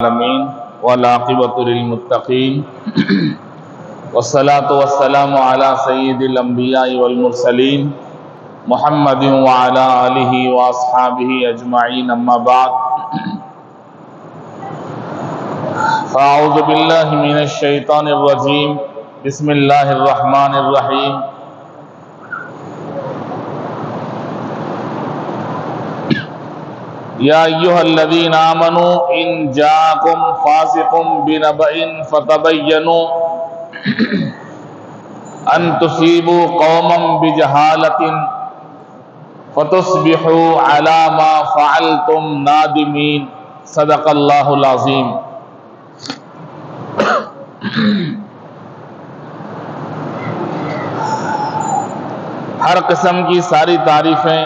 العالمین والعاقبۃ للمتقین والصلاة والسلام علی سید الانبیاء والمرسلین محمد وعلی آلہ واصحابہ اجمعین، اما بعد فاعوذ باللہ من الشیطان الرجیم، بسم اللہ الرحمن الرحیم۔ یا ایھا الذین آمنوا ان جاءکم فاسق بنبأ فتبینوا ان تصیبوا قوما بجہالۃ فتصبحوا علی ما فعلتم نادمین، صدق اللہ العظیم۔ ہر قسم کی ساری تعریفیں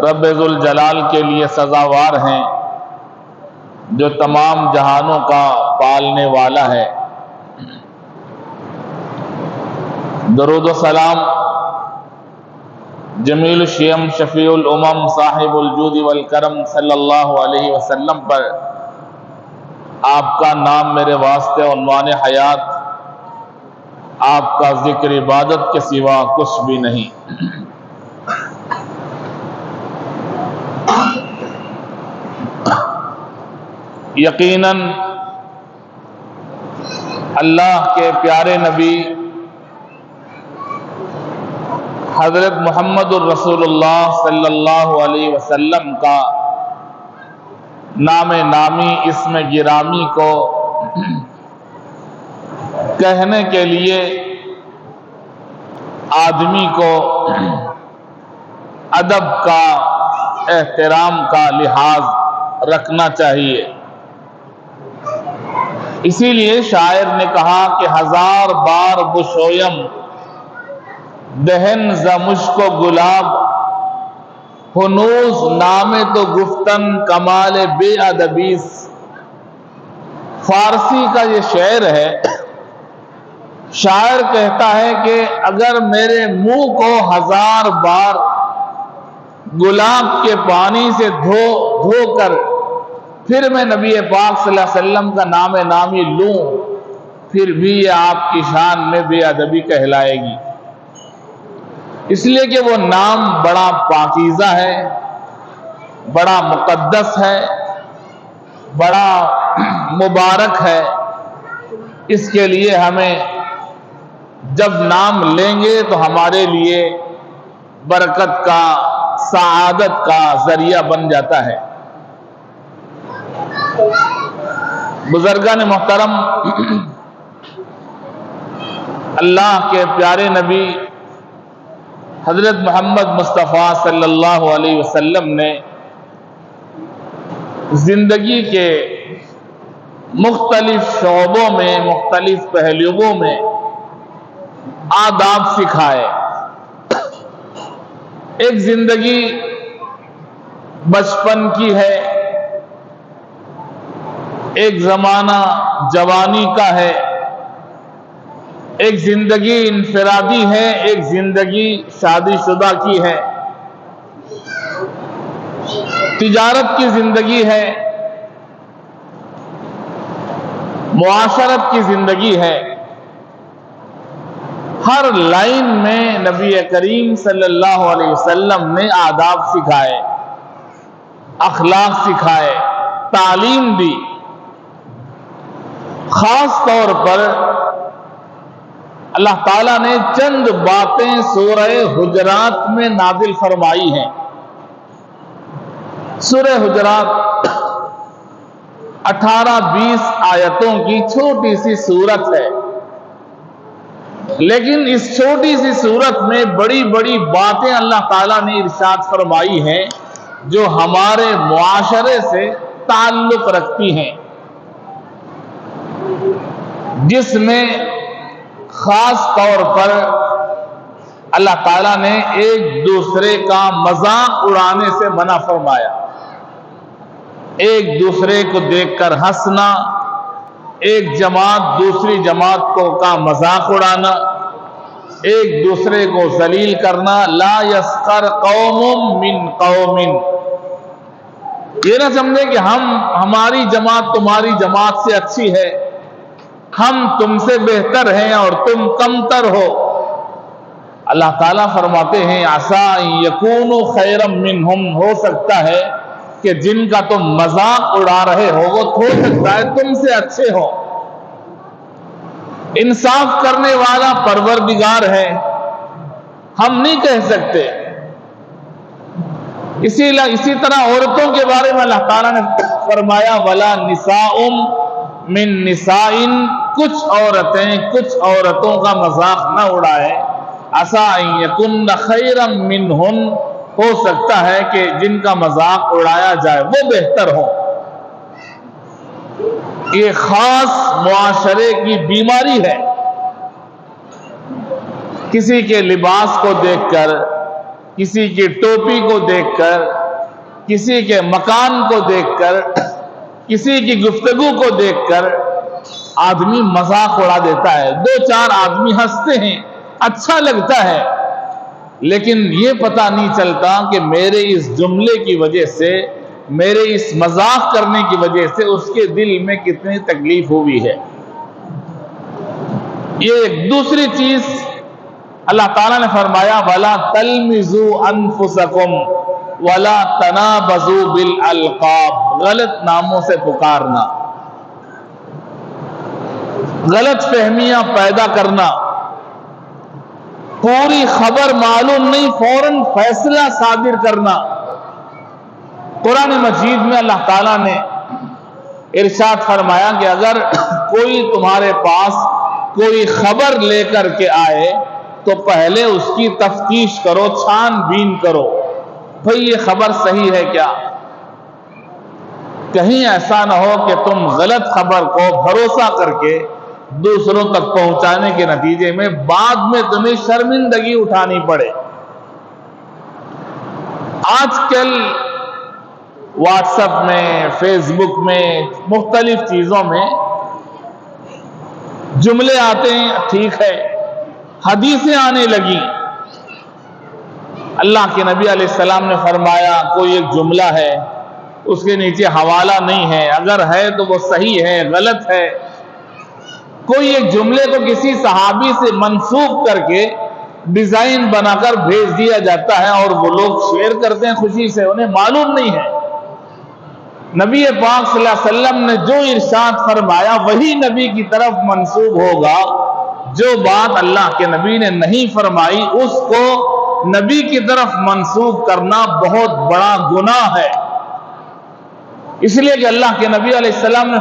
رب ذوالجلال کے لیے سزاوار ہیں، جو تمام جہانوں کا پالنے والا ہے۔ درود و سلام جمیل الشیم شفیع الامم صاحب الجود والکرم صلی اللہ علیہ وسلم پر، آپ کا نام میرے واسطے عنوان حیات، آپ کا ذکر عبادت کے سوا کچھ بھی نہیں۔ یقیناً اللہ کے پیارے نبی حضرت محمد الرسول اللہ صلی اللہ علیہ وسلم کا نام نامی اسم گرامی کو کہنے کے لیے آدمی کو ادب کا، احترام کا لحاظ رکھنا چاہیے۔ اسی لیے شاعر نے کہا کہ ہزار بار بشویم دہن ز مشک و گلاب، ہنوز نام تو گفتن کمال بے ادبیس۔ فارسی کا یہ شعر ہے۔ شاعر کہتا ہے کہ اگر میرے منہ کو ہزار بار گلاب کے پانی سے دھو کر پھر میں نبی پاک صلی اللہ علیہ وسلم کا نام نامی لوں، پھر بھی یہ آپ کی شان میں بے ادبی کہلائے گی، اس لیے کہ وہ نام بڑا پاکیزہ ہے، بڑا مقدس ہے، بڑا مبارک ہے۔ اس کے لیے ہمیں جب نام لیں گے تو ہمارے لیے برکت کا، سعادت کا ذریعہ بن جاتا ہے۔ بزرگان محترم، اللہ کے پیارے نبی حضرت محمد مصطفیٰ صلی اللہ علیہ وسلم نے زندگی کے مختلف شعبوں میں، مختلف پہلوؤں میں آداب سکھائے۔ ایک زندگی بچپن کی ہے، ایک زمانہ جوانی کا ہے، ایک زندگی انفرادی ہے، ایک زندگی شادی شدہ کی ہے، تجارت کی زندگی ہے، معاشرت کی زندگی ہے۔ ہر لائن میں نبی کریم صلی اللہ علیہ وسلم نے آداب سکھائے، اخلاق سکھائے، تعلیم دی۔ خاص طور پر اللہ تعالیٰ نے چند باتیں سورہ حجرات میں نازل فرمائی ہیں۔ سورہ حجرات 18-20 آیتوں کی چھوٹی سی سورت ہے، لیکن اس چھوٹی سی سورت میں بڑی بڑی باتیں اللہ تعالیٰ نے ارشاد فرمائی ہیں جو ہمارے معاشرے سے تعلق رکھتی ہیں، جس میں خاص طور پر اللہ تعالیٰ نے ایک دوسرے کا مذاق اڑانے سے منع فرمایا۔ ایک دوسرے کو دیکھ کر ہنسنا، ایک جماعت دوسری جماعت کا مذاق اڑانا، ایک دوسرے کو ذلیل کرنا۔ لا یسخر قوم من قوم، یہ نہ سمجھے کہ ہماری جماعت تمہاری جماعت سے اچھی ہے، ہم تم سے بہتر ہیں اور تم کمتر ہو۔ اللہ تعالیٰ فرماتے ہیں عَسَىٰ يَكُونُوا خَيْرًا مِّنْهُمْ، ہو سکتا ہے کہ جن کا تم مذاق اڑا رہے ہو وہ ہو سکتا ہے تم سے اچھے ہو۔ انصاف کرنے والا پروردگار ہے، ہم نہیں کہہ سکتے۔ اسی طرح عورتوں کے بارے میں اللہ تعالیٰ نے فرمایا وَلَا نِسَاءٌ مِّن نِسَاءٍ، کچھ عورتوں کا مذاق نہ اڑائے۔ عَسَىٰ أَن يَكُنَّ خَيْرًا مِّنْهُنَّ، ہو سکتا ہے کہ جن کا مذاق اڑایا جائے وہ بہتر ہو۔ یہ خاص معاشرے کی بیماری ہے، کسی کے لباس کو دیکھ کر، کسی کی ٹوپی کو دیکھ کر، کسی کے مکان کو دیکھ کر، کسی کی گفتگو کو دیکھ کر آدمی مذاق اڑا دیتا ہے۔ دو چار آدمی ہنستے ہیں، اچھا لگتا ہے، لیکن یہ پتہ نہیں چلتا کہ میرے اس جملے کی وجہ سے، میرے اس مذاق کرنے کی وجہ سے اس کے دل میں کتنی تکلیف ہوئی ہے۔ یہ ایک دوسری چیز اللہ تعالیٰ نے فرمایا وَلَا تَلْمِزُوا أَنفُسَكُمْ وَلَا تَنَابَزُوا بِالْأَلْقَابِ، غلط ناموں سے پکارنا، غلط فہمیاں پیدا کرنا، پوری خبر معلوم نہیں فوراً فیصلہ صادر کرنا۔ قرآن مجید میں اللہ تعالیٰ نے ارشاد فرمایا کہ اگر کوئی تمہارے پاس کوئی خبر لے کر کے آئے تو پہلے اس کی تفتیش کرو، چھان بین کرو، بھئی یہ خبر صحیح ہے کیا؟ کہیں ایسا نہ ہو کہ تم غلط خبر کو بھروسہ کر کے دوسروں تک پہنچانے کے نتیجے میں بعد میں تمہیں شرمندگی اٹھانی پڑے۔ آج کل واٹس ایپ میں، فیس بک میں، مختلف چیزوں میں جملے آتے ہیں، ٹھیک ہے، حدیثیں آنے لگی۔ اللہ کے نبی علیہ السلام نے فرمایا کوئی ایک جملہ ہے، اس کے نیچے حوالہ نہیں ہے، اگر ہے تو وہ صحیح ہے، غلط ہے۔ کوئی ایک جملے کو کسی صحابی سے منسوب کر کے ڈیزائن بنا کر بھیج دیا جاتا ہے اور وہ لوگ شیئر کرتے ہیں خوشی سے، انہیں معلوم نہیں ہے نبی پاک صلی اللہ علیہ وسلم نے جو ارشاد فرمایا وہی نبی کی طرف منسوب ہوگا، جو بات اللہ کے نبی نے نہیں فرمائی اس کو نبی کی طرف منسوب کرنا بہت بڑا گناہ ہے۔ اس لیے کہ اللہ کے نبی علیہ السلام نے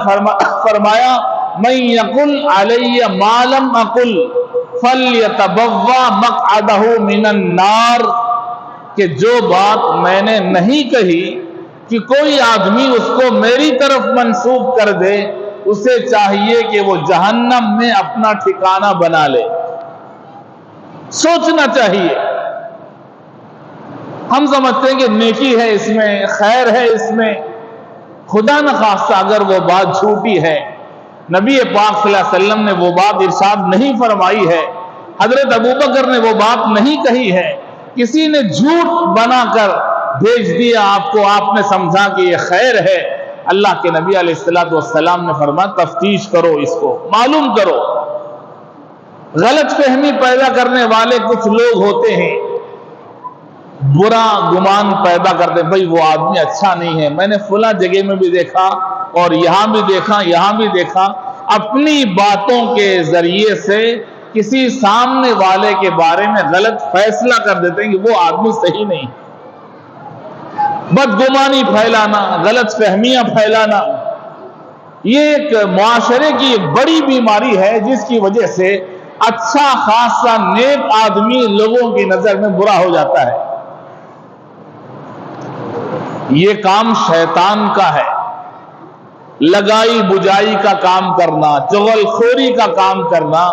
فرمایا مَن یقل علی ما لم اقل فلیتبوأ مقعدہ من النار، کہ جو بات میں نے نہیں کہی کہ کوئی آدمی اس کو میری طرف منسوب کر دے، اسے چاہیے کہ وہ جہنم میں اپنا ٹھکانہ بنا لے۔ سوچنا چاہیے۔ ہم سمجھتے ہیں کہ نیکی ہے اس میں، خیر ہے اس میں، خدا نخواستہ اگر وہ بات جھوٹی ہے، نبی پاک صلی اللہ علیہ وسلم نے وہ بات ارشاد نہیں فرمائی ہے، حضرت ابوبکر نے وہ بات نہیں کہی ہے، کسی نے جھوٹ بنا کر بھیج دیا آپ کو، آپ نے سمجھا کہ یہ خیر ہے، اللہ کے نبی علیہ السلام نے فرمایا تفتیش کرو، اس کو معلوم کرو۔ غلط فہمی پیدا کرنے والے کچھ لوگ ہوتے ہیں، برا گمان پیدا کرتے ہیں، بھئی وہ آدمی اچھا نہیں ہے، میں نے فلاں جگہ میں بھی دیکھا اور یہاں بھی دیکھا، یہاں بھی دیکھا، اپنی باتوں کے ذریعے سے کسی سامنے والے کے بارے میں غلط فیصلہ کر دیتے ہیں کہ وہ آدمی صحیح نہیں۔ بدگمانی پھیلانا، غلط فہمیاں پھیلانا، یہ ایک معاشرے کی ایک بڑی بیماری ہے جس کی وجہ سے اچھا خاصا نیک آدمی لوگوں کی نظر میں برا ہو جاتا ہے۔ یہ کام شیطان کا ہے، لگائی بجائی کا کام کرنا، چغل خوری کا کام کرنا،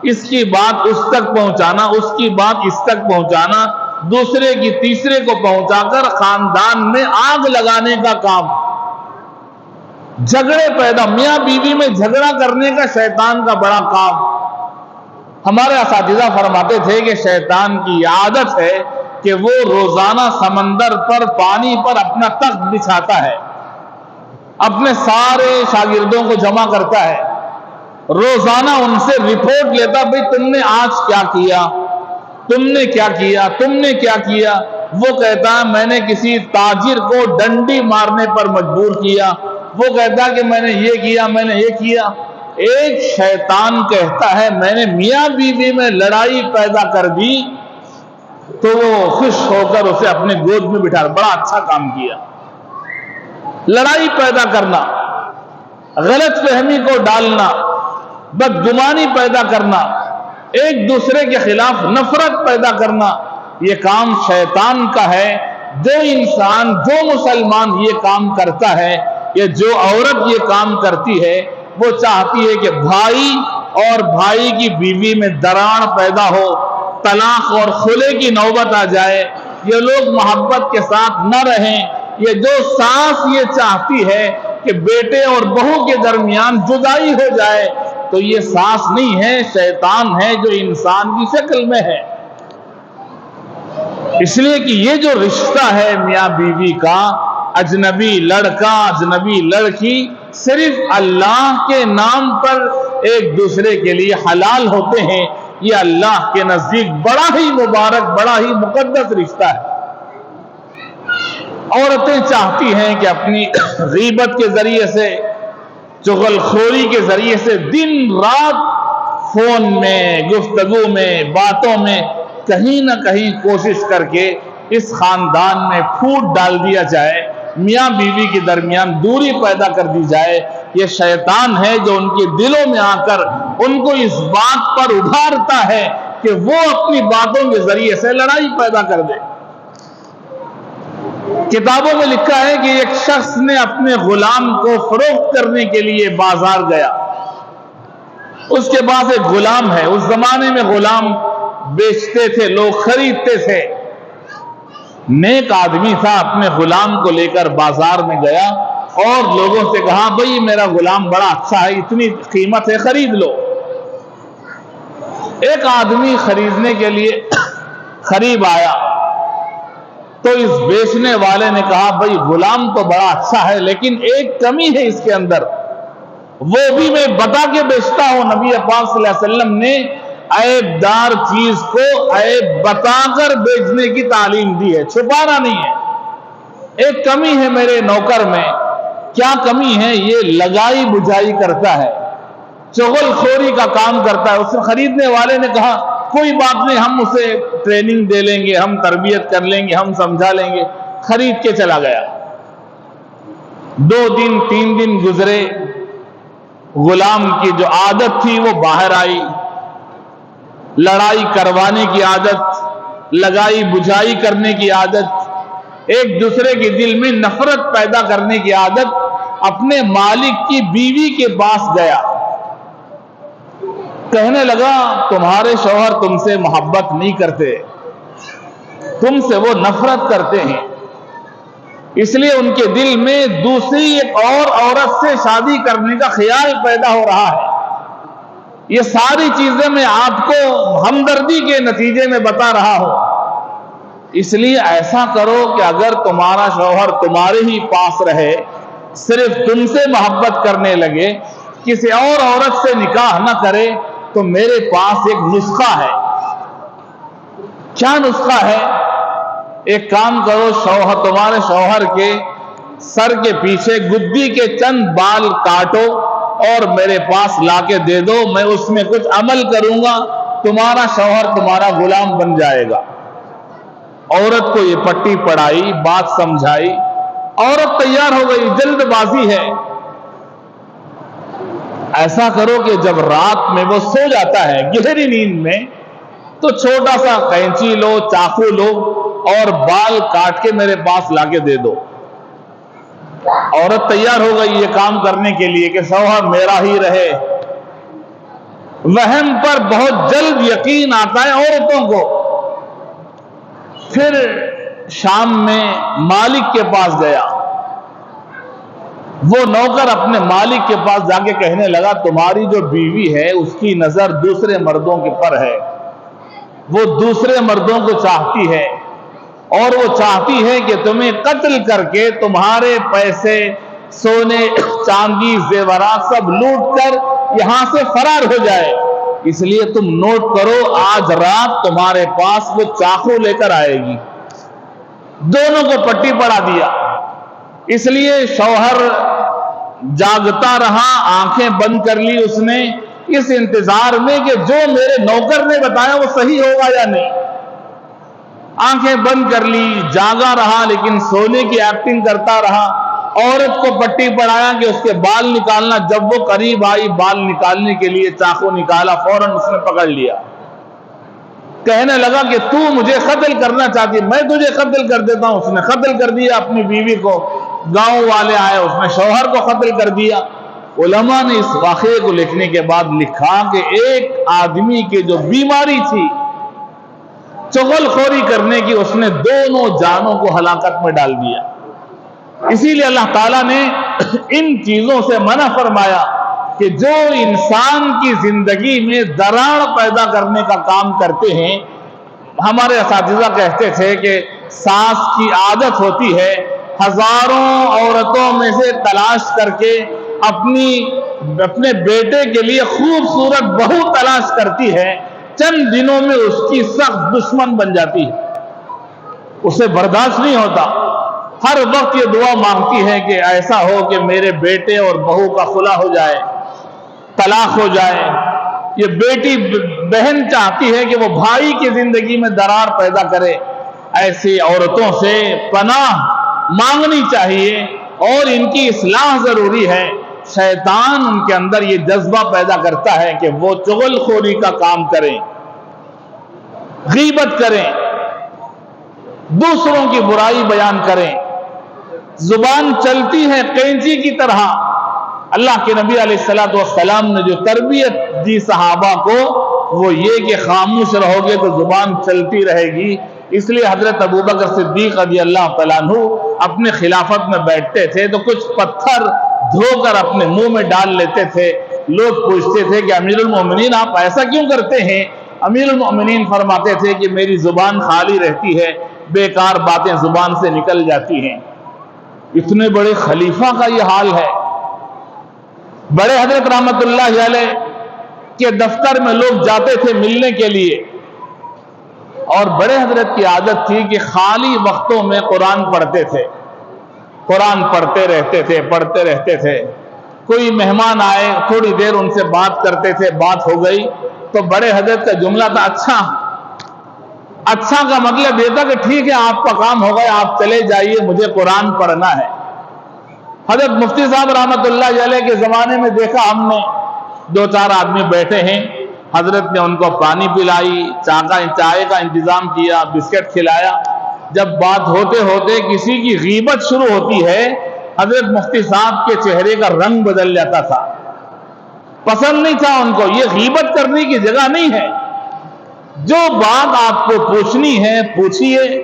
اس کی بات اس تک پہنچانا، اس کی بات اس تک پہنچانا، دوسرے کی تیسرے کو پہنچا کر خاندان میں آگ لگانے کا کام، جھگڑے پیدا، میاں بیوی میں جھگڑا کرنے کا شیطان کا بڑا کام۔ ہمارے اساتذہ فرماتے تھے کہ شیطان کی عادت ہے کہ وہ روزانہ سمندر پر پانی پر اپنا تخت بچھاتا ہے اپنے سارے شاگردوں کو جمع کرتا ہے، روزانہ ان سے رپورٹ لیتا، بھئی تم نے آج کیا کیا، تم نے کیا کیا، تم نے کیا کیا۔ وہ کہتا ہے میں نے کسی تاجر کو ڈنڈی مارنے پر مجبور کیا، وہ کہتا ہے کہ میں نے یہ کیا، میں نے یہ کیا۔ ایک شیطان کہتا ہے میں نے میاں بیوی میں لڑائی پیدا کر دی، تو وہ خوش ہو کر اسے اپنے گود میں بٹھا، بڑا اچھا کام کیا۔ لڑائی پیدا کرنا، غلط فہمی کو ڈالنا، بدگمانی پیدا کرنا، ایک دوسرے کے خلاف نفرت پیدا کرنا، یہ کام شیطان کا ہے۔ جو انسان، جو مسلمان یہ کام کرتا ہے یا جو عورت یہ کام کرتی ہے، وہ چاہتی ہے کہ بھائی اور بھائی کی بیوی میں دراڑ پیدا ہو، طلاق اور خلع کی نوبت آ جائے، یہ لوگ محبت کے ساتھ نہ رہیں۔ یہ جو ساس یہ چاہتی ہے کہ بیٹے اور بہو کے درمیان جدائی ہو جائے، تو یہ ساس نہیں ہے، شیطان ہے جو انسان کی شکل میں ہے۔ اس لیے کہ یہ جو رشتہ ہے میاں بیوی کا، اجنبی لڑکا اجنبی لڑکی صرف اللہ کے نام پر ایک دوسرے کے لیے حلال ہوتے ہیں، یہ اللہ کے نزدیک بڑا ہی مبارک، بڑا ہی مقدس رشتہ ہے۔ عورتیں چاہتی ہیں کہ اپنی غیبت کے ذریعے سے، چغل خوری کے ذریعے سے دن رات فون میں، گفتگو میں، باتوں میں کہیں نہ کہیں کوشش کر کے اس خاندان میں پھوٹ ڈال دیا جائے، میاں بیوی کے درمیان دوری پیدا کر دی جائے۔ یہ شیطان ہے جو ان کے دلوں میں آ کر ان کو اس بات پر ابھارتا ہے کہ وہ اپنی باتوں کے ذریعے سے لڑائی پیدا کر دے۔ کتابوں میں لکھا ہے کہ ایک شخص نے اپنے غلام کو فروخت کرنے کے لیے بازار گیا۔ اس کے پاس ایک غلام ہے، اس زمانے میں غلام بیچتے تھے، لوگ خریدتے تھے۔ نیک آدمی تھا، اپنے غلام کو لے کر بازار میں گیا اور لوگوں سے کہا بھئی میرا غلام بڑا اچھا ہے، اتنی قیمت ہے، خرید لو۔ ایک آدمی خریدنے کے لیے قریب آیا تو اس بیچنے والے نے کہا بھئی غلام تو بڑا اچھا ہے، لیکن ایک کمی ہے اس کے اندر، وہ بھی میں بتا کے بیچتا ہوں۔ نبی پاک صلی اللہ علیہ وسلم نے عیب دار چیز کو عیب بتا کر بیچنے کی تعلیم دی ہے، چھپانا نہیں ہے۔ ایک کمی ہے میرے نوکر میں۔ کیا کمی ہے؟ یہ لگائی بجائی کرتا ہے، چغل خوری کا کام کرتا ہے۔ اس نے خریدنے والے نے کہا کوئی بات نہیں، ہم اسے ٹریننگ دے لیں گے، ہم تربیت کر لیں گے، ہم سمجھا لیں گے۔ خرید کے چلا گیا۔ 2 دن 3 دن گزرے، غلام کی جو عادت تھی وہ باہر آئی، لڑائی کروانے کی عادت، لگائی بجائی کرنے کی عادت، ایک دوسرے کے دل میں نفرت پیدا کرنے کی عادت۔ اپنے مالک کی بیوی کے پاس گیا، کہنے لگا تمہارے شوہر تم سے محبت نہیں کرتے، تم سے وہ نفرت کرتے ہیں، اس لیے ان کے دل میں دوسری ایک اور عورت سے شادی کرنے کا خیال پیدا ہو رہا ہے۔ یہ ساری چیزیں میں آپ کو ہمدردی کے نتیجے میں بتا رہا ہوں۔ اس لیے ایسا کرو کہ اگر تمہارا شوہر تمہارے ہی پاس رہے، صرف تم سے محبت کرنے لگے، کسی اور عورت سے نکاح نہ کرے، تو میرے پاس ایک نسخہ ہے۔ کیا نسخہ ہے؟ ایک کام کرو، تمہارے شوہر کے سر کے پیچھے گدی کے چند بال کاٹو اور میرے پاس لا کے دے دو، میں اس میں کچھ عمل کروں گا، تمہارا شوہر تمہارا غلام بن جائے گا۔ عورت کو یہ پٹی پڑھائی، بات سمجھائی، عورت تیار ہو گئی، جلد بازی ہے۔ ایسا کرو کہ جب رات میں وہ سو جاتا ہے گہری نیند میں، تو چھوٹا سا قینچی لو، چاقو لو اور بال کاٹ کے میرے پاس لا کے دے دو۔ عورت تیار ہو گئی یہ کام کرنے کے لیے کہ شوہر میرا ہی رہے۔ وہم پر بہت جلد یقین آتا ہے عورتوں کو۔ پھر شام میں مالک کے پاس گیا، وہ نوکر اپنے مالک کے پاس جا کے کہنے لگا تمہاری جو بیوی ہے اس کی نظر دوسرے مردوں کے پر ہے، وہ دوسرے مردوں کو چاہتی ہے اور وہ چاہتی ہے کہ تمہیں قتل کر کے تمہارے پیسے سونے چاندی زیورات سب لوٹ کر یہاں سے فرار ہو جائے۔ اس لیے تم نوٹ کرو، آج رات تمہارے پاس وہ چاقو لے کر آئے گی۔ دونوں کو پٹی پڑا دیا۔ اس لیے شوہر جاگتا رہا، آنکھیں بند کر لی اس نے، اس انتظار میں کہ جو میرے نوکر نے بتایا وہ صحیح ہوگا یا نہیں۔ آنکھیں بند کر لی، جاگا رہا لیکن سونے کی ایکٹنگ کرتا رہا۔ عورت کو پٹی پڑھایا کہ اس کے بال نکالنا، جب وہ قریب آئی بال نکالنے کے لیے چاقو نکالا، فوراً اس نے پکڑ لیا۔ کہنے لگا کہ تو مجھے قتل کرنا چاہتی، میں تجھے قتل کر دیتا ہوں۔ اس نے قتل کر دیا اپنی بیوی کو۔ گاؤں والے آئے، اس نے شوہر کو قتل کر دیا۔ علماء نے اس واقعے کو لکھنے کے بعد لکھا کہ ایک آدمی کی جو بیماری تھی چغل خوری کرنے کی، اس نے دونوں جانوں کو ہلاکت میں ڈال دیا۔ اسی لیے اللہ تعالیٰ نے ان چیزوں سے منع فرمایا کہ جو انسان کی زندگی میں دراڑ پیدا کرنے کا کام کرتے ہیں۔ ہمارے اساتذہ کہتے تھے کہ ساس کی عادت ہوتی ہے ہزاروں عورتوں میں سے تلاش کر کے اپنے بیٹے کے لیے خوبصورت بہو تلاش کرتی ہے، چند دنوں میں اس کی سخت دشمن بن جاتی ہے، اسے برداشت نہیں ہوتا۔ ہر وقت یہ دعا مانگتی ہے کہ ایسا ہو کہ میرے بیٹے اور بہو کا خلا ہو جائے، طلاق ہو جائے۔ یہ بیٹی بہن چاہتی ہے کہ وہ بھائی کی زندگی میں درار پیدا کرے۔ ایسی عورتوں سے پناہ مانگنی چاہیے اور ان کی اصلاح ضروری ہے۔ شیطان ان کے اندر یہ جذبہ پیدا کرتا ہے کہ وہ چغل خوری کا کام کریں، غیبت کریں، دوسروں کی برائی بیان کریں۔ زبان چلتی ہے قینچی کی طرح۔ اللہ کے نبی علیہ السلام نے جو تربیت دی صحابہ کو وہ یہ کہ خاموش رہو گے تو زبان چلتی رہے گی۔ اس لیے حضرت ابوبکر صدیق رضی اللہ تعالیٰ عنہ اپنے خلافت میں بیٹھتے تھے تو کچھ پتھر دھو کر اپنے منہ میں ڈال لیتے تھے۔ لوگ پوچھتے تھے کہ امیر المومنین آپ ایسا کیوں کرتے ہیں؟ امیر المومنین فرماتے تھے کہ میری زبان خالی رہتی ہے، بیکار باتیں زبان سے نکل جاتی ہیں۔ اتنے بڑے خلیفہ کا یہ حال ہے۔ بڑے حضرت رحمت اللہ علیہ کے دفتر میں لوگ جاتے تھے ملنے کے لیے، اور بڑے حضرت کی عادت تھی کہ خالی وقتوں میں قرآن پڑھتے تھے، قرآن پڑھتے رہتے تھے۔ کوئی مہمان آئے، تھوڑی دیر ان سے بات کرتے تھے، بات ہو گئی تو بڑے حضرت کا جملہ تھا اچھا کا مطلب یہ تھا کہ ٹھیک ہے آپ کا کام ہو گیا، آپ چلے جائیے، مجھے قرآن پڑھنا ہے۔ حضرت مفتی صاحب رحمت اللہ علیہ کے زمانے میں دیکھا ہم نے، دو چار آدمی بیٹھے ہیں، حضرت نے ان کو پانی پلائی، چائے کا انتظام کیا، بسکٹ کھلایا۔ جب بات ہوتے ہوتے کسی کی غیبت شروع ہوتی ہے، حضرت مفتی صاحب کے چہرے کا رنگ بدل جاتا تھا۔ پسند نہیں تھا ان کو، یہ غیبت کرنے کی جگہ نہیں ہے۔ جو بات آپ کو پوچھنی ہے پوچھئے،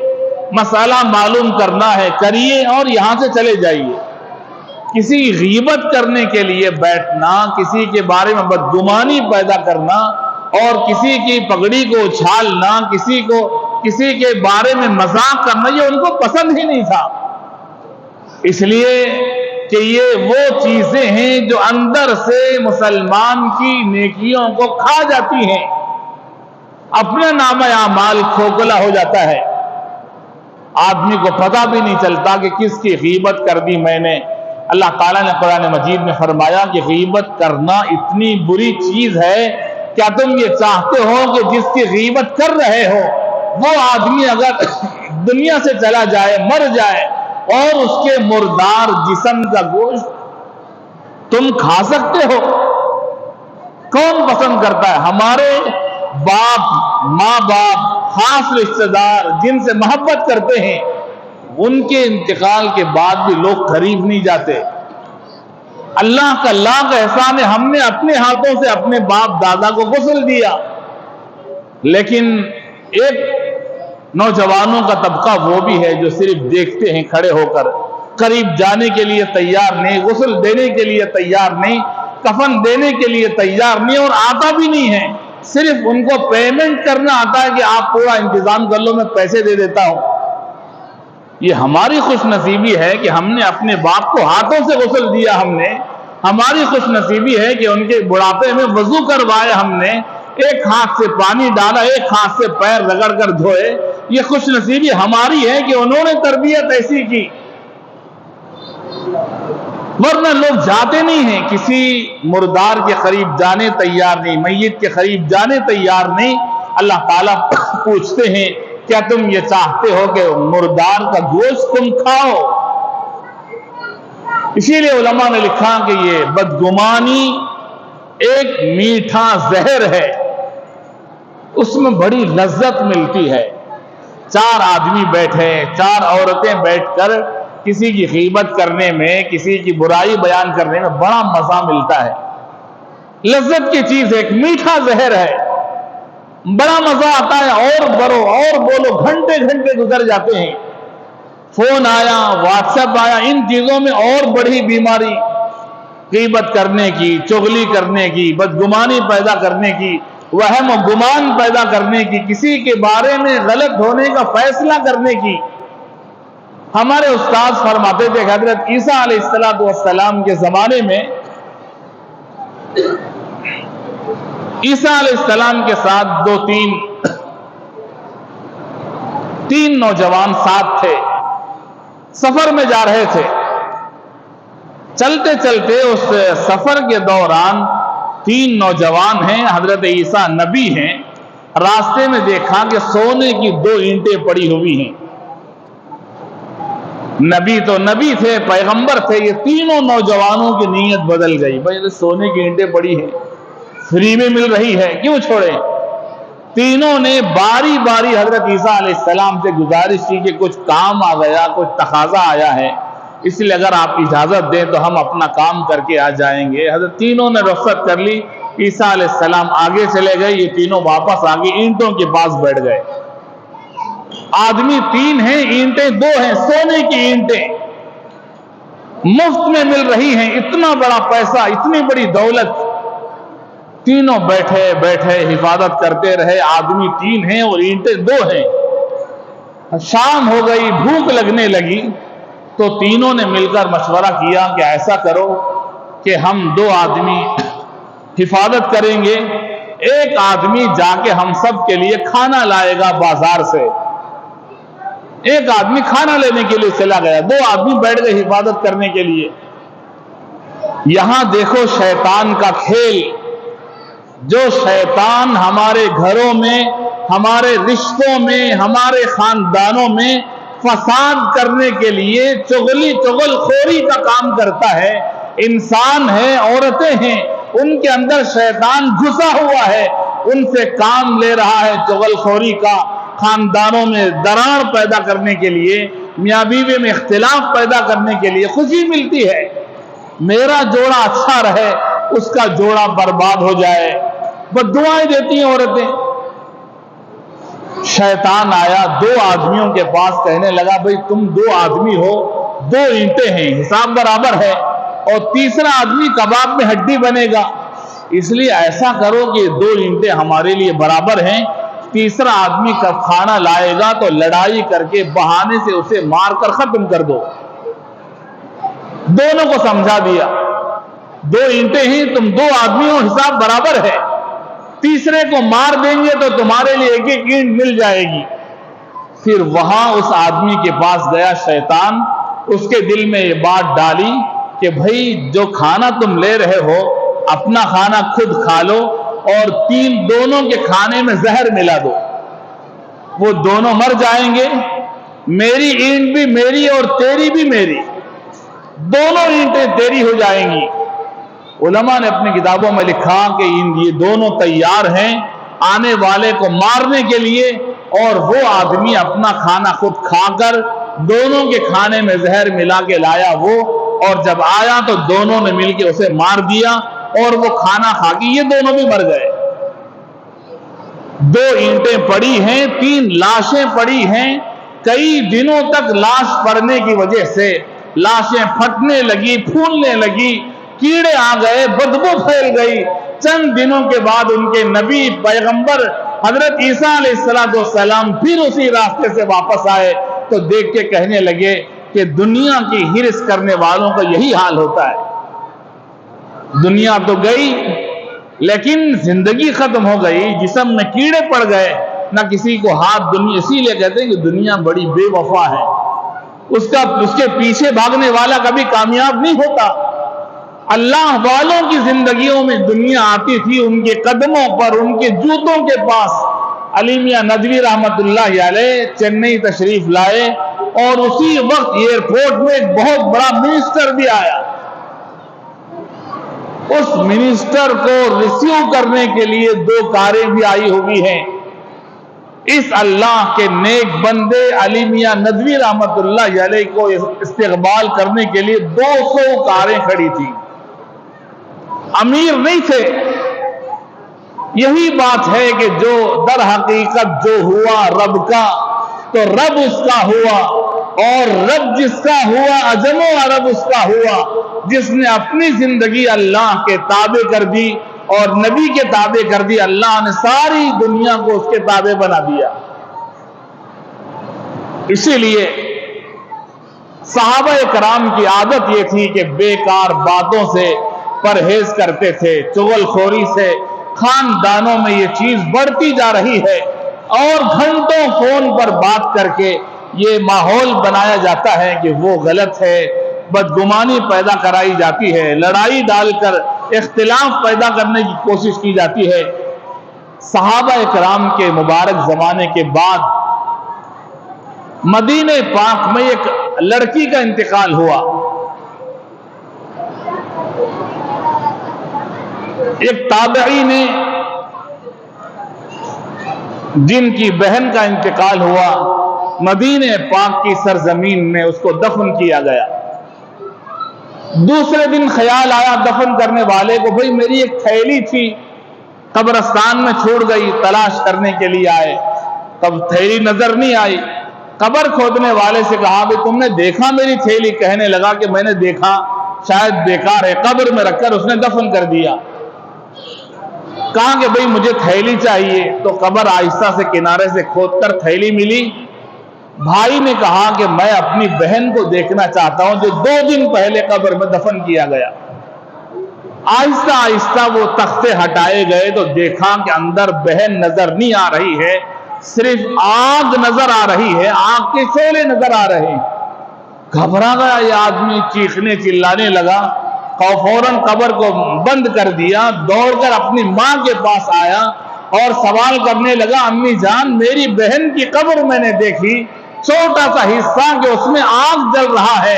مسئلہ معلوم کرنا ہے کریے اور یہاں سے چلے جائیے۔ کسی غیبت کرنے کے لیے بیٹھنا، کسی کے بارے میں بدگمانی پیدا کرنا اور کسی کی پگڑی کو اچھالنا، کسی کے بارے میں مذاق کرنا، یہ ان کو پسند ہی نہیں تھا۔ اس لیے کہ یہ وہ چیزیں ہیں جو اندر سے مسلمان کی نیکیوں کو کھا جاتی ہیں، اپنا نامہ اعمال کھوکھلا ہو جاتا ہے، آدمی کو پتہ بھی نہیں چلتا کہ کس کی غیبت کر دی میں نے۔ اللہ تعالیٰ نے قرآن مجید میں فرمایا کہ غیبت کرنا اتنی بری چیز ہے، کیا تم یہ چاہتے ہو کہ جس کی غیبت کر رہے ہو وہ آدمی اگر دنیا سے چلا جائے، مر جائے، اور اس کے مردار جسم کا گوشت تم کھا سکتے ہو؟ کون پسند کرتا ہے؟ ہمارے باپ، ماں باپ، خاص رشتہ دار جن سے محبت کرتے ہیں، ان کے انتقال کے بعد بھی لوگ قریب نہیں جاتے۔ اللہ کا لاکھ احسان ہے، ہم نے اپنے ہاتھوں سے اپنے باپ دادا کو غسل دیا، لیکن ایک نوجوانوں کا طبقہ وہ بھی ہے جو صرف دیکھتے ہیں کھڑے ہو کر، قریب جانے کے لیے تیار نہیں، غسل دینے کے لیے تیار نہیں، کفن دینے کے لیے تیار نہیں، اور آتا بھی نہیں ہے۔ صرف ان کو پیمنٹ کرنا آتا ہے کہ آپ پورا انتظام کر لو، میں پیسے دے دیتا ہوں۔ یہ ہماری خوش نصیبی ہے کہ ہم نے اپنے باپ کو ہاتھوں سے غسل دیا، ہم نے ہماری خوش نصیبی ہے کہ ان کے بڑھاپے میں وضو کروایا، ہم نے ایک ہاتھ سے پانی ڈالا، ایک ہاتھ سے پیر رگڑ کر دھوئے۔ یہ خوش نصیبی ہماری ہے کہ انہوں نے تربیت ایسی کی، ورنہ لوگ جاتے نہیں ہیں، کسی مردار کے قریب جانے تیار نہیں، میت کے قریب جانے تیار نہیں۔ اللہ تعالیٰ پوچھتے ہیں کیا تم یہ چاہتے ہو کہ مردار کا گوشت تم کھاؤ؟ اسی لیے علماء نے لکھا کہ یہ بدگمانی ایک میٹھا زہر ہے، اس میں بڑی لذت ملتی ہے۔ چار آدمی بیٹھے، چار عورتیں بیٹھ کر کسی کی غیبت کرنے میں، کسی کی برائی بیان کرنے میں بڑا مزہ ملتا ہے، لذت کی چیز ہے، ایک میٹھا زہر ہے، بڑا مزہ آتا ہے، اور برو اور بولو، گھنٹے گھنٹے گزر جاتے ہیں۔ فون آیا، واٹس ایپ آیا، ان چیزوں میں اور بڑی بیماری، غیبت کرنے کی، چغلی کرنے کی، بدگمانی پیدا کرنے کی، وہم و گمان پیدا کرنے کی، کسی کے بارے میں غلط ہونے کا فیصلہ کرنے کی۔ ہمارے استاد فرماتے تھے کہ حضرت عیسیٰ علیہ السلام کے زمانے میں عیسیٰ علیہ السلام کے ساتھ تین نوجوان ساتھ تھے، سفر میں جا رہے تھے۔ چلتے چلتے اس سفر کے دوران تین نوجوان ہیں، حضرت عیسیٰ نبی ہیں، راستے میں دیکھا کہ سونے کی 2 اینٹیں پڑی ہوئی ہیں۔ نبی تو نبی تھے، پیغمبر تھے، یہ تینوں نوجوانوں کی نیت بدل گئی، بھائی سونے کی اینٹیں پڑی ہیں، فری میں مل رہی ہے، کیوں چھوڑیں؟ تینوں نے باری باری حضرت عیسیٰ علیہ السلام سے گزارش کی کہ کچھ کام آ گیا، کچھ تقاضا آیا ہے، اس لیے اگر آپ اجازت دیں تو ہم اپنا کام کر کے آ جائیں گے۔ حضرت تینوں نے رخصت کر لی، عیسیٰ علیہ السلام آگے چلے گئے، یہ تینوں واپس آگے اینٹوں کے پاس بیٹھ گئے۔ آدمی 3 ہیں، اینٹیں 2 ہیں، سونے کی اینٹیں مفت میں مل رہی ہیں، اتنا بڑا پیسہ، اتنی بڑی دولت۔ تینوں بیٹھے بیٹھے حفاظت کرتے رہے، آدمی 3 ہیں اور اینٹیں 2 ہیں۔ شام ہو گئی، بھوک لگنے لگی، تو تینوں نے مل کر مشورہ کیا کہ ایسا کرو کہ ہم 2 آدمی حفاظت کریں گے، ایک آدمی جا کے ہم سب کے لیے کھانا لائے گا بازار سے۔ ایک آدمی کھانا لینے کے لیے چلا گیا، 2 آدمی بیٹھ گئے حفاظت کرنے کے لیے۔ یہاں دیکھو شیطان کا کھیل، جو شیطان ہمارے گھروں میں، ہمارے رشتوں میں، ہمارے خاندانوں میں فساد کرنے کے لیے چغل خوری کا کام کرتا ہے۔ انسان ہیں، عورتیں ہیں، ان کے اندر شیطان گھسا ہوا ہے، ان سے کام لے رہا ہے چغل خوری کا، خاندانوں میں دراڑ پیدا کرنے کے لیے، میاں بیوی میں اختلاف پیدا کرنے کے لیے۔ خوشی ملتی ہے میرا جوڑا اچھا رہے، اس کا جوڑا برباد ہو جائے، بد دعائیں دیتی ہیں عورتیں۔ شیطان آیا 2 آدمیوں کے پاس، کہنے لگا بھئی تم 2 آدمی ہو، 2 اینٹیں ہیں، حساب برابر ہے، اور تیسرا آدمی کباب میں ہڈی بنے گا، اس لیے ایسا کرو کہ 2 اینٹیں ہمارے لیے برابر ہیں، تیسرا آدمی کب کھانا لائے گا تو لڑائی کر کے بہانے سے اسے مار کر ختم کر دو۔ دونوں کو سمجھا دیا، 2 اینٹیں ہیں، تم 2 آدمی ہو، حساب برابر ہے، تیسرے کو مار دیں گے تو تمہارے لیے 1 اینٹ مل جائے گی۔ پھر وہاں اس آدمی کے پاس گیا شیطان، اس کے دل میں یہ بات ڈالی کہ بھائی جو کھانا تم لے رہے ہو، اپنا کھانا خود کھا لو، اور دونوں کے کھانے میں زہر ملا دو، وہ دونوں مر جائیں گے، میری اینٹ بھی میری اور تیری بھی میری، دونوں اینٹیں تیری ہو جائیں گی۔ علماء نے اپنی کتابوں میں لکھا کہ یہ دونوں تیار ہیں آنے والے کو مارنے کے لیے، اور وہ آدمی اپنا کھانا خود کھا کر دونوں کے کھانے میں زہر ملا کے لایا وہ، اور جب آیا تو دونوں نے مل کے اسے مار دیا، اور وہ کھانا کھا کے یہ دونوں بھی مر گئے۔ 2 اینٹیں پڑی ہیں، 3 لاشیں پڑی ہیں، کئی دنوں تک لاش پڑنے کی وجہ سے لاشیں پھٹنے لگی، پھولنے لگی، کیڑے آ گئے، بدبو پھیل گئی۔ چند دنوں کے بعد ان کے نبی پیغمبر حضرت عیسیٰ علیہ السلام پھر اسی راستے سے واپس آئے، تو دیکھ کے کہنے لگے کہ دنیا کی ہرس کرنے والوں کا یہی حال ہوتا ہے، دنیا تو گئی لیکن زندگی ختم ہو گئی، جسم میں کیڑے پڑ گئے، نہ کسی کو ہاتھ دنیا، اسی لیے کہتے ہیں کہ دنیا بڑی بے وفا ہے، اس کے پیچھے بھاگنے والا کبھی کامیاب نہیں ہوتا۔ اللہ والوں کی زندگیوں میں دنیا آتی تھی، ان کے قدموں پر، ان کے جوتوں کے پاس۔ علی میاں ندوی رحمت اللہ علیہ چنئی تشریف لائے اور اسی وقت ایئرپورٹ میں ایک بہت بڑا منسٹر بھی آیا، اس منسٹر کو ریسیو کرنے کے لیے 2 کاریں بھی آئی ہوئی ہیں۔ اس اللہ کے نیک بندے علی میاں ندوی رحمت اللہ علیہ کو استقبال کرنے کے لیے 200 کاریں کھڑی تھی، امیر نہیں تھے۔ یہی بات ہے کہ جو در حقیقت جو ہوا رب کا، تو رب اس کا ہوا، اور رب جس کا ہوا عجم و عرب اس کا ہوا، جس نے اپنی زندگی اللہ کے تابع کر دی اور نبی کے تابع کر دی، اللہ نے ساری دنیا کو اس کے تابع بنا دیا۔ اسی لیے صحابہ کرام کی عادت یہ تھی کہ بیکار باتوں سے پرہیز کرتے تھے، چغل خوری سے۔ خاندانوں میں یہ چیز بڑھتی جا رہی ہے اور گھنٹوں فون پر بات کر کے یہ ماحول بنایا جاتا ہے کہ وہ غلط ہے، بدگمانی پیدا کرائی جاتی ہے، لڑائی ڈال کر اختلاف پیدا کرنے کی کوشش کی جاتی ہے۔ صحابہ کرام کے مبارک زمانے کے بعد مدینہ پاک میں ایک لڑکی کا انتقال ہوا، ایک تابعی نے جن کی بہن کا انتقال ہوا، مدینہ پاک کی سرزمین میں اس کو دفن کیا گیا۔ دوسرے دن خیال آیا دفن کرنے والے کو، بھئی میری ایک تھیلی تھی قبرستان میں چھوڑ گئی، تلاش کرنے کے لیے آئے، تب تھیلی نظر نہیں آئی۔ قبر کھودنے والے سے کہا بھئی تم نے دیکھا میری تھیلی؟ کہنے لگا کہ میں نے دیکھا، شاید بیکار ہے، قبر میں رکھ کر اس نے دفن کر دیا۔ کہا کہ بھئی مجھے تھیلی چاہیے، تو قبر آہستہ سے کنارے سے کھود کر تھیلی ملی۔ بھائی نے کہا کہ میں اپنی بہن کو دیکھنا چاہتا ہوں جو 2 دن پہلے قبر میں دفن کیا گیا۔ آہستہ آہستہ وہ تختے ہٹائے گئے تو دیکھا کہ اندر بہن نظر نہیں آ رہی ہے، صرف آگ نظر آ رہی ہے، آگ کے شعلے نظر آ رہے ہیں۔ گھبرا گیا یہ آدمی، چیخنے چلانے لگا، فوراً قبر کو بند کر دیا، دوڑ کر اپنی ماں کے پاس آیا اور سوال کرنے لگا، امی جان میری بہن کی قبر میں نے دیکھی، چھوٹا سا حصہ کہ اس میں آگ جل رہا ہے،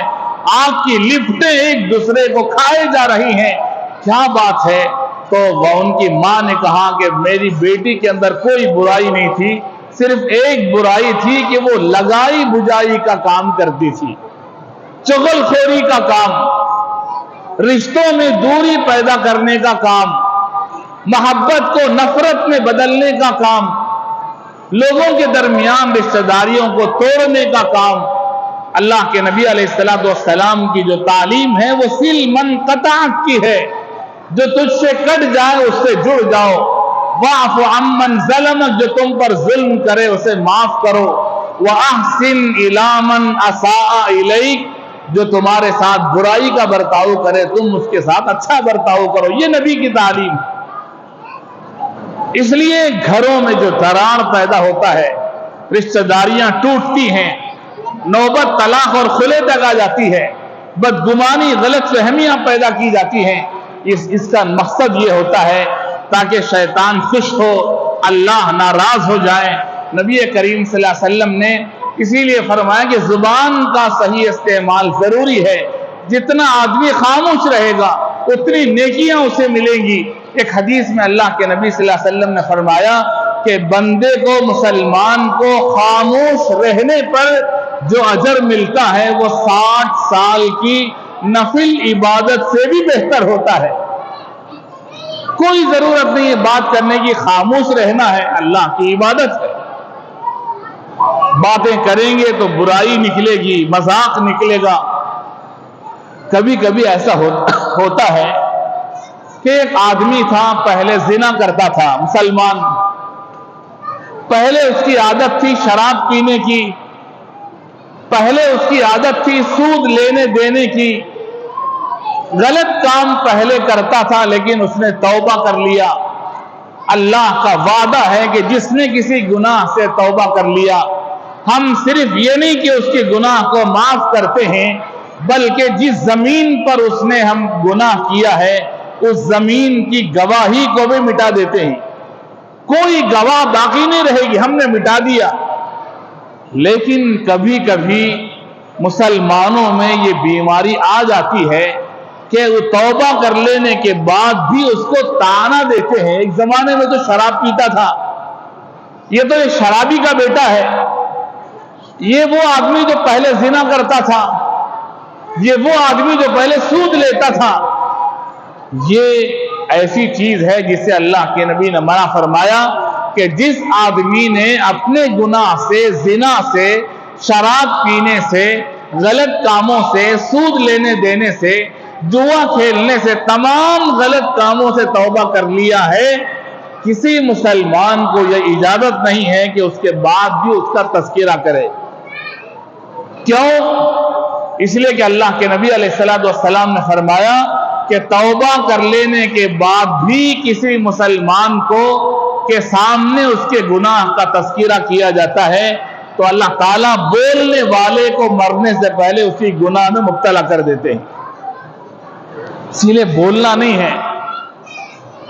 آگ کی لپٹیں ایک دوسرے کو کھائے جا رہی ہیں، کیا بات ہے؟ تو وہ ان کی ماں نے کہا کہ میری بیٹی کے اندر کوئی برائی نہیں تھی، صرف ایک برائی تھی کہ وہ لگائی بجائی کا کام کرتی تھی، چغل خوری کا کام، رشتوں میں دوری پیدا کرنے کا کام، محبت کو نفرت میں بدلنے کا کام، لوگوں کے درمیان رشتہ داریوں کو توڑنے کا کام۔ اللہ کے نبی علیہ السلام کی جو تعلیم ہے وہ سل من قطعت کی ہے، جو تجھ سے کٹ جائے اس سے جڑ جاؤ، واعف عمن ظلمک جو تم پر ظلم کرے اسے معاف کرو، واحسن الی من اساء الیک جو تمہارے ساتھ برائی کا برتاؤ کرے تم اس کے ساتھ اچھا برتاؤ کرو۔ یہ نبی کی تعلیم۔ اس لیے گھروں میں جو دراڑ پیدا ہوتا ہے، رشتہ داریاں ٹوٹتی ہیں، نوبت طلاق اور خلے تک آ جاتی ہے، بدگمانی غلط فہمیاں پیدا کی جاتی ہیں، اس کا مقصد یہ ہوتا ہے تاکہ شیطان خوش ہو، اللہ ناراض ہو جائے۔ نبی کریم صلی اللہ علیہ وسلم نے اسی لیے فرمایا کہ زبان کا صحیح استعمال ضروری ہے، جتنا آدمی خاموش رہے گا اتنی نیکیاں اسے ملیں گی۔ ایک حدیث میں اللہ کے نبی صلی اللہ علیہ وسلم نے فرمایا کہ بندے کو، مسلمان کو خاموش رہنے پر جو اجر ملتا ہے وہ 60 سال کی نفل عبادت سے بھی بہتر ہوتا ہے۔ کوئی ضرورت نہیں ہے بات کرنے کی، خاموش رہنا ہے، اللہ کی عبادت ہے۔ باتیں کریں گے تو برائی نکلے گی، مذاق نکلے گا۔ کبھی کبھی ایسا ہوتا ہے کہ ایک آدمی تھا، پہلے زنا کرتا تھا، مسلمان، پہلے اس کی عادت تھی شراب پینے کی، پہلے اس کی عادت تھی سود لینے دینے کی، غلط کام پہلے کرتا تھا، لیکن اس نے توبہ کر لیا۔ اللہ کا وعدہ ہے کہ جس نے کسی گناہ سے توبہ کر لیا، ہم صرف یہ نہیں کہ اس کے گناہ کو معاف کرتے ہیں، بلکہ جس زمین پر اس نے ہم گناہ کیا ہے اس زمین کی گواہی کو بھی مٹا دیتے ہیں، کوئی گواہ باقی نہیں رہے گی، ہم نے مٹا دیا۔ لیکن کبھی کبھی مسلمانوں میں یہ بیماری آ جاتی ہے کہ وہ توبہ کر لینے کے بعد بھی اس کو طعنہ دیتے ہیں۔ ایک زمانے میں تو شراب پیتا تھا، یہ تو ایک شرابی کا بیٹا ہے، یہ وہ آدمی جو پہلے زنا کرتا تھا، یہ وہ آدمی جو پہلے سود لیتا تھا۔ یہ ایسی چیز ہے جسے اللہ کے نبی نے منع فرمایا کہ جس آدمی نے اپنے گناہ سے، زنا سے، شراب پینے سے، غلط کاموں سے، سود لینے دینے سے، جوا کھیلنے سے، تمام غلط کاموں سے توبہ کر لیا ہے، کسی مسلمان کو یہ اجازت نہیں ہے کہ اس کے بعد بھی اس کا تذکرہ کرے۔ کیوں؟ اس لیے کہ اللہ کے نبی علیہ السلام نے فرمایا کہ توبہ کر لینے کے بعد بھی کسی مسلمان کو کے سامنے اس کے گناہ کا تذکرہ کیا جاتا ہے تو اللہ تعالیٰ بولنے والے کو مرنے سے پہلے اسی گناہ میں مبتلا کر دیتے ہیں۔ اسی لیے بولنا نہیں ہے،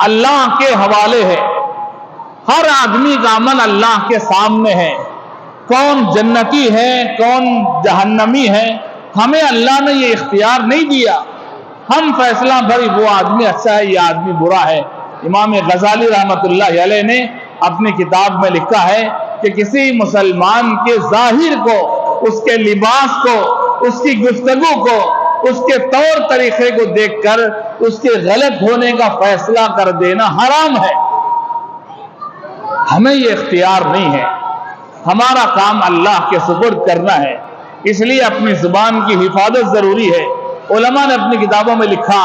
اللہ کے حوالے ہے، ہر آدمی کا عمل اللہ کے سامنے ہے، کون جنتی ہے کون جہنمی ہے، ہمیں اللہ نے یہ اختیار نہیں دیا، ہم فیصلہ بھائی وہ آدمی اچھا ہے یہ آدمی برا ہے۔ امام غزالی رحمت اللہ علیہ نے اپنی کتاب میں لکھا ہے کہ کسی مسلمان کے ظاہر کو، اس کے لباس کو، اس کی گفتگو کو، اس کے طور طریقے کو دیکھ کر اس کے غلط ہونے کا فیصلہ کر دینا حرام ہے۔ ہمیں یہ اختیار نہیں ہے، ہمارا کام اللہ کے سپرد کرنا ہے، اس لیے اپنی زبان کی حفاظت ضروری ہے۔ علماء نے اپنی کتابوں میں لکھا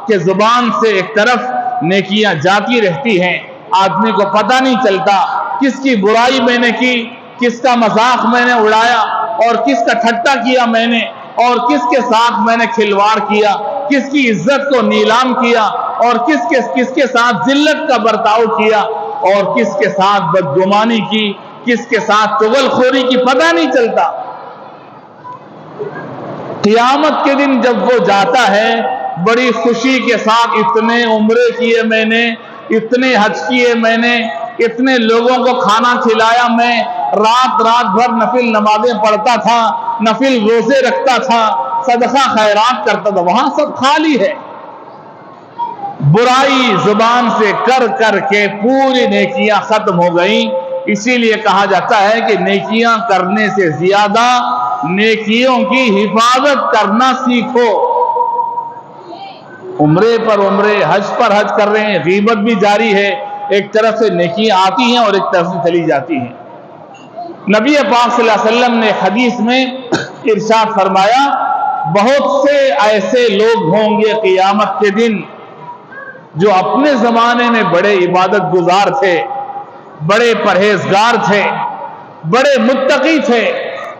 کہ زبان سے ایک طرف نیکیاں جاتی رہتی ہیں، آدمی کو پتہ نہیں چلتا کس کی برائی میں نے کی، کس کا مذاق میں نے اڑایا اور کس کا ٹھٹا کیا میں نے، اور کس کے ساتھ میں نے کھلواڑ کیا، کس کی عزت کو نیلام کیا اور کس کے ساتھ ذلت کا برتاؤ کیا اور کس کے ساتھ بدگمانی کی، کس کے ساتھ چغل خوری کی، پتہ نہیں چلتا۔ قیامت کے دن جب وہ جاتا ہے بڑی خوشی کے ساتھ، اتنے عمرے کیے میں نے، اتنے حج کیے میں نے، اتنے لوگوں کو کھانا کھلایا میں، رات بھر نفل نمازیں پڑھتا تھا، نفل روزے رکھتا تھا، صدقہ خیرات کرتا تھا، وہاں سب خالی ہے۔ برائی زبان سے کر کر کے پوری نیکیاں ختم ہو گئیں۔ اسی لیے کہا جاتا ہے کہ نیکیاں کرنے سے زیادہ نیکیوں کی حفاظت کرنا سیکھو۔ عمرے پر عمرے، حج پر حج کر رہے ہیں، غیبت بھی جاری ہے، ایک طرف سے نیکیاں آتی ہیں اور ایک طرف سے چلی جاتی ہیں۔ نبی پاک صلی اللہ علیہ وسلم نے حدیث میں ارشاد فرمایا بہت سے ایسے لوگ ہوں گے قیامت کے دن جو اپنے زمانے میں بڑے عبادت گزار تھے، بڑے پرہیزگار تھے، بڑے متقی تھے،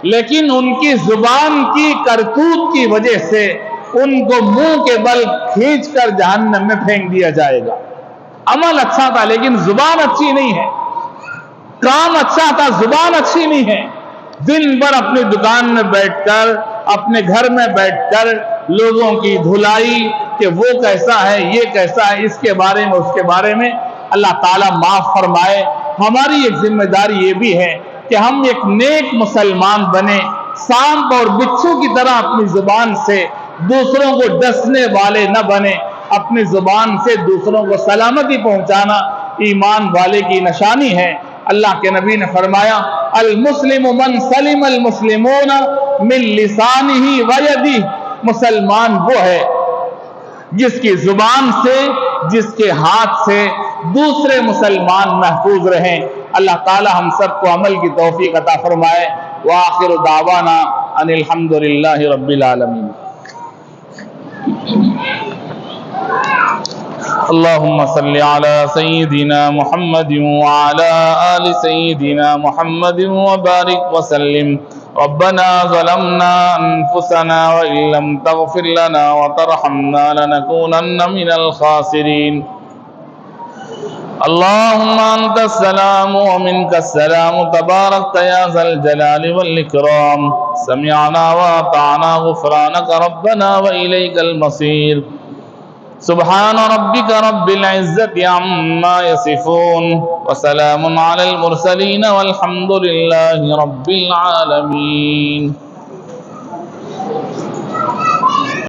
لیکن ان کی زبان کی کرتوت کی وجہ سے ان کو منہ کے بل کھینچ کر جہنم میں پھینک دیا جائے گا۔ عمل اچھا تھا لیکن زبان اچھی نہیں ہے، کام اچھا تھا زبان اچھی نہیں ہے، دن بھر اپنی دکان میں بیٹھ کر، اپنے گھر میں بیٹھ کر لوگوں کی دھلائی کہ وہ کیسا ہے، یہ کیسا ہے، اس کے بارے میں اس کے بارے میں۔ اللہ تعالیٰ معاف فرمائے۔ ہماری ایک ذمہ داری یہ بھی ہے کہ ہم ایک نیک مسلمان بنے، سانپ اور بچھو کی طرح اپنی زبان سے دوسروں کو ڈسنے والے نہ بنے۔ اپنی زبان سے دوسروں کو سلامتی پہنچانا ایمان والے کی نشانی ہے۔ اللہ کے نبی نے فرمایا المسلم من سلم المسلمون من لسانہ ویدہ، مسلمان وہ ہے جس کی زبان سے، جس کے ہاتھ سے دوسرے مسلمان محفوظ رہیں۔ اللہ تعالی ہم سب کو عمل کی توفیق عطا فرمائے۔ وآخر دعوانا ان الحمدللہ رب العالمین۔ اللهم صل على سيدنا محمد وعلى آل سيدنا محمد وبارك وسلم ربنا ظلمنا أنفسنا وإن لم تغفر لنا وترحمنا لنكونن من الخاسرين اللهم أنت السلام ومنك السلام تباركت يا ذا الجلال والإكرام سمعنا وأطعنا غفرانك ربنا وإليك المصير سبحان ربك رب العزة عما يصفون وسلام على المرسلين والحمد لله رب العالمين